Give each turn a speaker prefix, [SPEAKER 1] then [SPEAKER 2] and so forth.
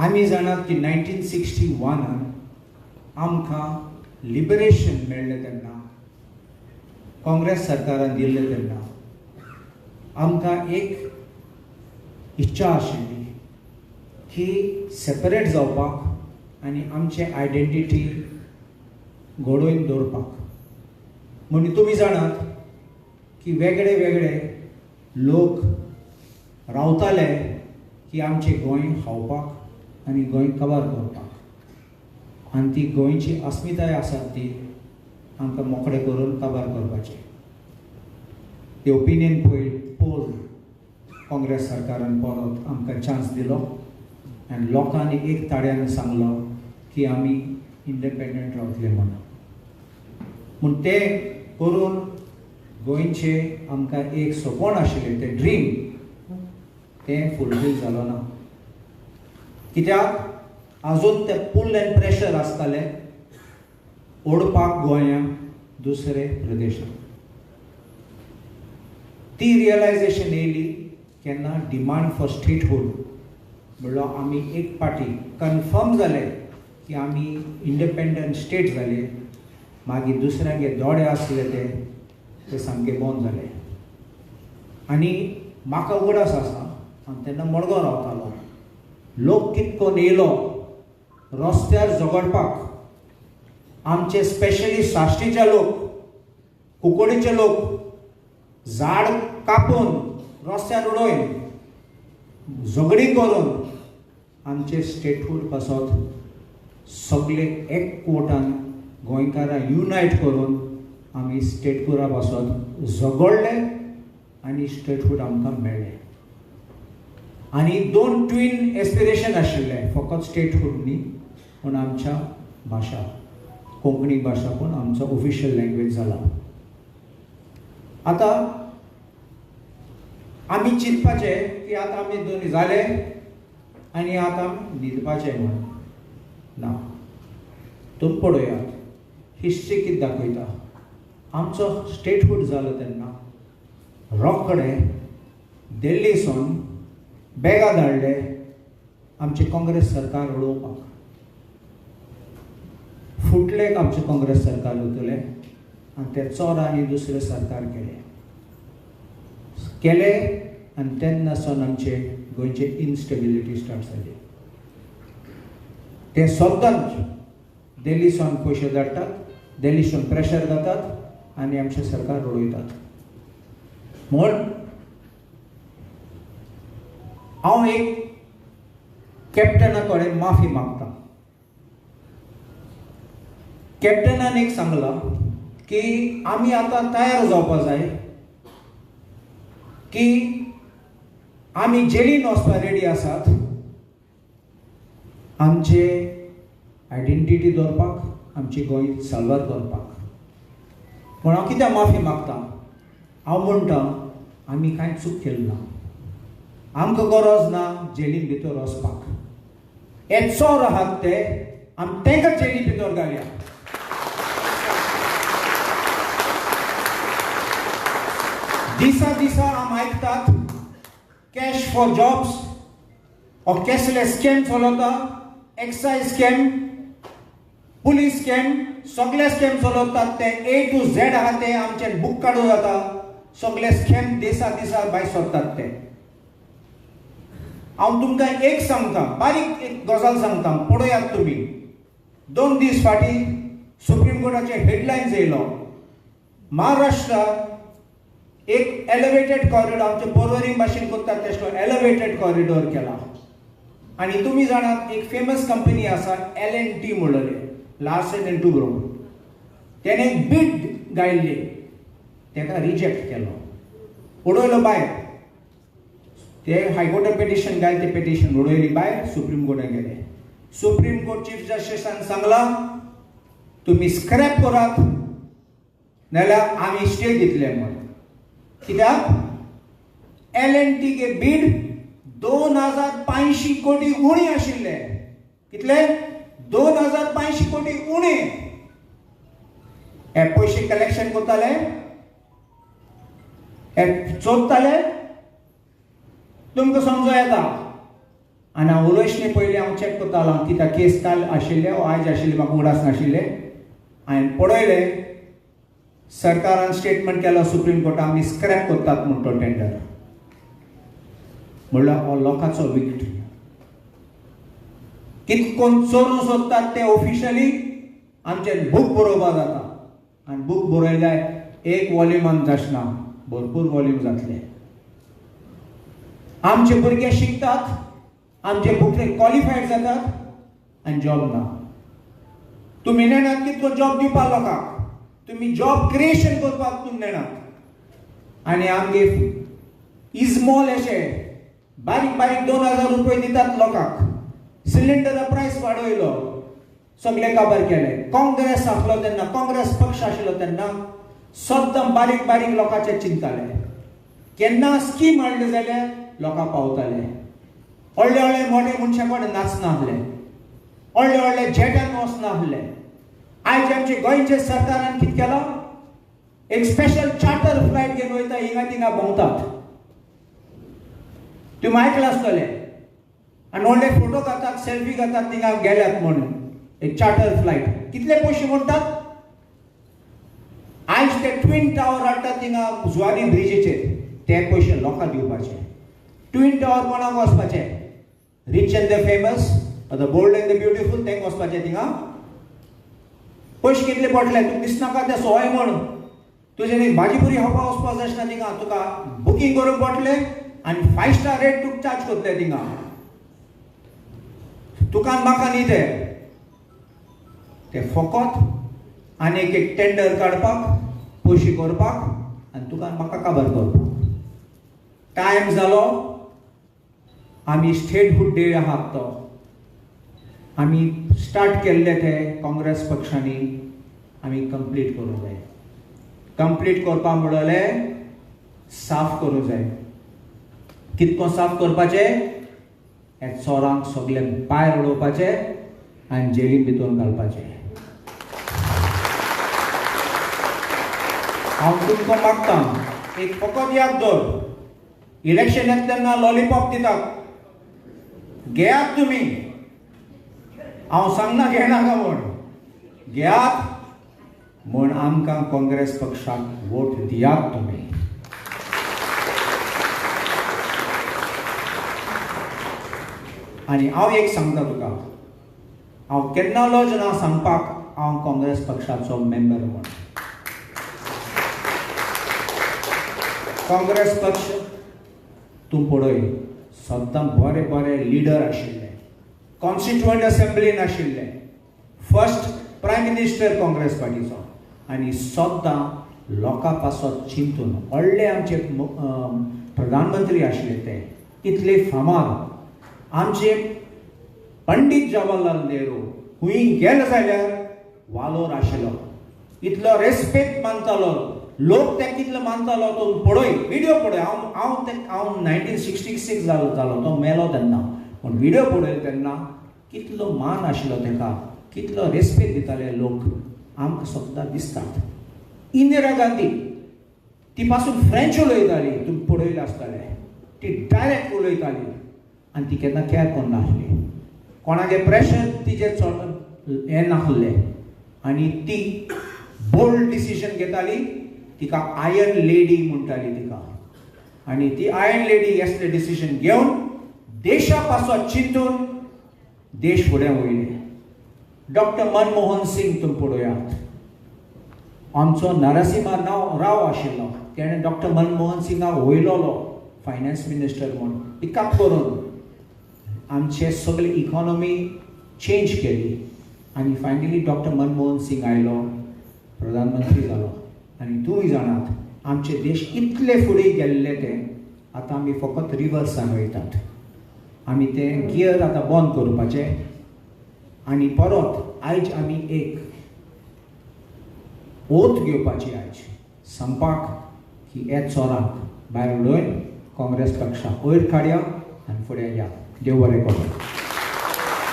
[SPEAKER 1] आमी जाणात की 1961 आमकां लिबरेशन मेळ्ळें तेन्ना, काँग्रेस सरकारान दिल्लें तेन्ना आमकां एक इच्छा आशिल्ली की सेपरेट जावपाक आनी आमचे आयडेंटिटी घडोवन दवरपाक. म्हणून तुमी जाणात की वेगळे वेगळे लोक रावताले की आमचे गोंय खावपाक आनी गोंय कवर करपाक, आनी ती गोंयची अस्मिताय आसा ती आमकां मोकळें करून कवर करपाचें. ते ओपिनियन पोल काँग्रेस सरकारान परत आमकां चान्स दिलो आनी लोकांनी एक ताड्यान सांगलो की आमी इंडिपेंडंट रावतले म्हणून. पूण तें करून गोंयचे आमकां एक सपन आशिल्लें तें ड्रीम तें फुलफील जालो ना. कित्याक आजून तें पुल एंड प्रेशर आसतालें ओडपाक गोंयांक दुसरे प्रदेशांत. ती रियलायजेशन येयली केन्ना डिमांड फॉर स्टेटहूड म्हणलो आमी एक पाटी कन्फर्म जाले की आमी इंडिपेंडंट स्टेट जाले, मागीर दुसऱ्यांगे दोडे आसले ते सामके बंद जाले. आनी म्हाका उगडास आसा, हांव तेन्ना मडगांव रावतालो, लोक कितको येयलो रस्त्यार झगडपाक. आमचे स्पेशली साश्टीचे लोक, कुंकळीचे लोक झाड कापून रस्त्यार उडोवन झगडी करून आमचे स्टेटहूड पासत सगळे एकवटान गोंयकारां युनायट करून आमी स्टेटहुडा पासत झगडले आनी स्टेटहूड आमकां मेळ्ळें. आनी दोन ट्वीन एस्पिरेशन आशिल्ले, फकत स्टेटहूड न्ही पूण आमच्या भाशा, कोंकणी भाशा पण आमचो ऑफिशियल लँग्वेज जाला. आतां आमी चिंतपाचें की आतां आमी दोनी जाले आनी आतां न्हिदपाचें म्हणून ना. तुमी पळयात हिस्ट्री कितें दाखयता. आमचो स्टेटहूड जालो तेन्ना रोखडे दिल्लीसून बॅगां धाडले आमचे काँग्रेस सरकार उडोवपाक. फुटलेक आमचें काँग्रेस सरकार उरतलें आनी ते चोरांनी दुसरें सरकार केलें आनी तेन्नासून आमचे गोंयचे इन्स्टेबिलिटी स्टार्ट जाली. ते सद्दांच दिल्लीसून पयशे धाडटात, दिल्लीसून प्रेशर जातात आनी आमचें सरकार उडयतात. म्हूण हांव एक कॅप्टना कडेन माफी मागतां. कॅप्टनान एक सांगलां की आमी आतां तयार जावपा जाय की आमी जेलीन वचपाक रेडी आसात आमचे आयडेंटिटी दवरपाक, आमची गोंय साल्वार करपाक. पूण हांव कित्याक माफी मागतां? हांव म्हणटा आमी कांय चूक केली ना. आमकां गरज ना जेलीन भितर वचपाक. हे चोर आहात ते आमी तांकां जेली भितर घालया. दिसा दिसा आम आयकतात कॅश फॉर जॉब्स हो कॅशलेस स्कॅम चलता, एक्सायज स्कॅम, पुलीस स्कॅम, सगळे स्कॅम चलतात. ते A to Z आहा ते आमचे बूक काडूं जाता. सगळे स्कॅम दिसा दिसा भायर सरतात ते. हांव तुमकां एक सांगता, बारीक एक गजाल सांगता, पळयात तुमी. 2 दीस फाटीं सुप्रीम कोर्टाचे हेडलायन्स येयलो. महाराष्ट्रात एक एलिवेटेड कॉरिडॉर, आमचे पर्वरी भाशेन करतात तशें एलिवेटेड कॉरिडॉर केला. आनी तुमी जाणात एक फेमस कंपनी आसा L&T म्हणलेले, लार्सन एंड टुब्रो. तेणे बीड गायल्ली, ताका रिजेक्ट केलो, उडयलो भायर. ते हायकोर्टात पेटिशन घायले, ते पेटिशन उडयली भायर, सुप्रीम कोर्टाक गेले. सुप्रीम कोर्ट चीफ जस्टिसान सांगलां तुमी स्क्रॅप करात नाल्यार आमी स्टे दितले म्हणून. कित्याक L&T गे बीड 2500 कोटी उणी आशिल्ले. कितले? 2500 कोटी उणे. हे पयशे कलेक्शन करताले, हे चोरताले, तुमकां समजो येता. आनी हांव उलोयचने पयलीं हांव चॅक करतालो कित्याक केस काल आशिल्ले वा आयज आशिल्ले म्हाका उगडास नाशिल्ले. हांवें पळयलें सरकारान स्टेटमेंट केलो सुप्रीम कोर्टान आमी स्क्रॅप करतात म्हूण तो टेंडर. म्हणल्यार हो लोकांचो विक्ट्री. कितकोन चोरूं सोदतात ते ऑफिशियली आमचे बूक बरोवपा जाता आनी बूक बरयल्यार एक वॉल्युमान जाचना, भरपूर वॉल्यूम जातले. आमचे भुरगे शिकतात, आमचे भुरगे क्वॉलिफायड जातात आनी जॉब ना. तुमी नेणात कितको जॉब दिवपा लोकांक, तुमी जॉब क्रिएशन करपाक तुमी नेणात. आनी आमगे इजमॉल अशे बारीक बारीक 2000 रुपये दितात लोकांक. सिलिंडरा प्रायस वाडयलो, सगळे काबार केले. काँग्रेस आसलो तेन्ना, काँग्रेस पक्ष आशिल्लो तेन्ना सद्दां बारीक बारीक लोकांचे चिंताले. केन्ना स्कीम हाडले जाल्यार लोकांक पावताले. व्हडले व्हडले मोठे मनशा कडेन नाचनासले, व्हडले व्हडले जेटान वचनासले. आयज आमचे गोंयचे सरकारान कितें केलो, एक स्पेशल चार्टर फ्लायट घेवन वयता, हिंगा थिंगा भोंवतात. तुमी आयकलां आसतलें. आनी व्हडले फोटो घालतात, सेल्फी घालतात, थिंगा गेल्यात म्हणून. एक चार्टर फ्लायट कितले पयशे म्हणटात. आयज ते ट्वीन टावर हाडटात थिंगा जुवारी ब्रिजीचेर, ते पयशे लोकांक दिवपाचे. ट्वीन टावर कोणाक वचपाचे, rich and the famous, the bold and the beautiful, तेंक वचपाचे थिंगा. पयशे कितले पडले तुका दिसनाका ते सोय म्हण. तुजें भाजी पुरी खावपाक वचपाक जाय आसना थिंगा, तुका बुकींग करूंक पडले आनी 5 स्टार रेट तुका चार्ज करतले थिंगा. तुका म्हाका न्ही ते फकत आनी एक टेंडर काडपाक, पयशे करपाक आनी तुका म्हाका काबार करपाक. टायम जालो. आमी स्टेटहूड डे आहात तो आमी स्टार्ट केल्ले ते काँग्रेस पक्षांनी आमी कंप्लीट करूंक जाय. कंप्लीट करपाक म्हणलें साफ करूंक जाय. कितको साफ करपाचे, हे चोरांक सगळे भायर उडोवपाचे आनी जेलीन भितर घालपाचे. हांव तुमकां मागतां, एक फकत याद दवर, इलेक्शन येता तेन्ना लॉलीपॉप दितात, घेयात तुमी. हांव सांगना घेनाका म्हूण, घेयात म्हूण आमकां काँग्रेस पक्षाक वोट दियात तुमी. आनी हांव एक सांगता तुका, हांव केन्नालोच ना सांगपाक हांव काँग्रेस पक्षाचो मेंबर म्हूण. काँग्रेस पक्ष तूं पळय, सद्दां बरे बरे लिडर आशिल्ले, कॉन्स्टिट्युएंट असेंब्लीन आशिल्ले, फर्स्ट प्रायम मिनिस्टर काँग्रेस पार्टीचो, आनी सद्दां लोकां पासत चिंतून व्हडले आमचे प्रधानमंत्री आशिल्ले ते इतले फामाद. आमचे पंडीत जवाहरलाल नेहरू खूंय गेलो जाल्यार वालोर आशिल्लो, इतलो रेस्पेक्ट मानतालो, लोक ते कितलो मानतालो तो पळय, व्हिडिओ पळय. हांव 1966 जालो तो मेलो तेन्ना, पूण व्हिडिओ पळयलो तेन्ना कितलो मान आशिल्लो तेका, कितलो रेस्पेक्ट दिताले लोक, आमकां सद्दां दिसतात. इंदिरा गांधी ती पासून फ्रेंच उलयताली, तुमी पळयलें आसतलें. ती डायरेक्ट उलयताली आनी ती केन्ना कॅर करनासली. कोणागे प्रेशर तिचेर हें नासलें आनी ती बोल्ड डिसिजन घेताली. तिका आयर्न लेडी म्हणटाली तिका. आनी ती आयर्न लेडी असले डिसिजन घेवन देशा पासत चिंतून देश फुडें वयले. डॉक्टर मनमोहन सिंग तुमी पळयात, आमचो नरसिंहा राव आशिल्लो, तेणें डॉक्टर मनमोहन सिंगाक वयलोलो फायनान्स मिनिस्टर म्हणून. पिकअप करून आमचे सगळे इकॉनॉमी चेंज केली आनी फायनली डॉक्टर मनमोहन सिंग आयलो, प्रधानमंत्री जालो. आनी तुमी जाणात आमचे देश कितले फुडें गेल्ले ते आतां आमी फकत रिवर्सान वयतात. आमी ते गियर आतां बंद करपाचे आनी परत आयज आमी एक ओथ घेवपाची, आयज सांगपाक की हे चोरांक भायर उडोवन काँग्रेस पक्षाक वयर काडया आनी फुडें या. देव बरें करूं.